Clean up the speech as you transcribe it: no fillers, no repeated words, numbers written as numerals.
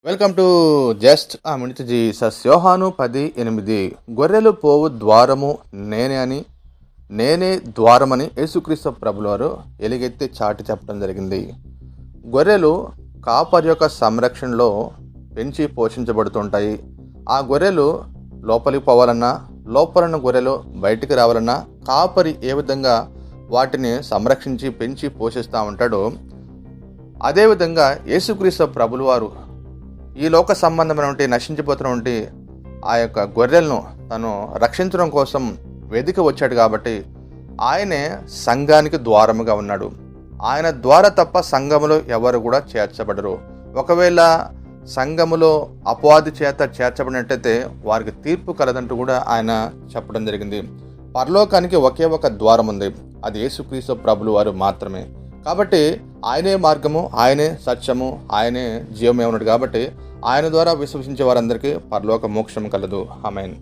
Welcome to just ఆ minute Jesus. యోహాను 10:8 గొర్రెలు పోవు ద్వారము నేనే అని, నేనే ద్వారమని యేసుక్రీస్తు ప్రభుల వారు ఎలుగెత్తి చాటి చెప్పడం జరిగింది. గొర్రెలు కాపరి యొక్క సంరక్షణలో పెంచి పోషించబడుతుంటాయి. ఆ గొర్రెలు లోపలికి పోవాలన్నా, లోపలన్న గొర్రెలు బయటికి రావాలన్నా కాపరి ఏ విధంగా వాటిని సంరక్షించి పెంచి పోషిస్తూ ఉంటాడో, అదేవిధంగా యేసుక్రీస్తు ప్రభుల వారు ఈ లోక సంబంధమైనటువంటి నశించిపోతున్నటువంటి ఆ యొక్క గొర్రెలను తను రక్షించడం కోసం వెదికి వచ్చాడు. కాబట్టి ఆయనే సంఘానికి ద్వారముగా ఉన్నాడు. ఆయన ద్వారా తప్ప సంఘములో ఎవరు కూడా చేర్చబడరు. ఒకవేళ సంఘములో అపవాది చేత చేర్చబడినట్టయితే వారికి తీర్పు కలదంటూ కూడా ఆయన చెప్పడం జరిగింది. పరలోకానికి ఒకే ఒక ద్వారం ఉంది, అది యేసుక్రీస్తు ప్రభులు వారు మాత్రమే. కాబట్టి ఆయనే మార్గము, ఆయనే సత్యము, ఆయనే జీవమే ఉన్నాడు. కాబట్టి ఆయన ద్వారా విశ్వసించే వారందరికీ పరలోక మోక్షం కలదు. ఆమేన్.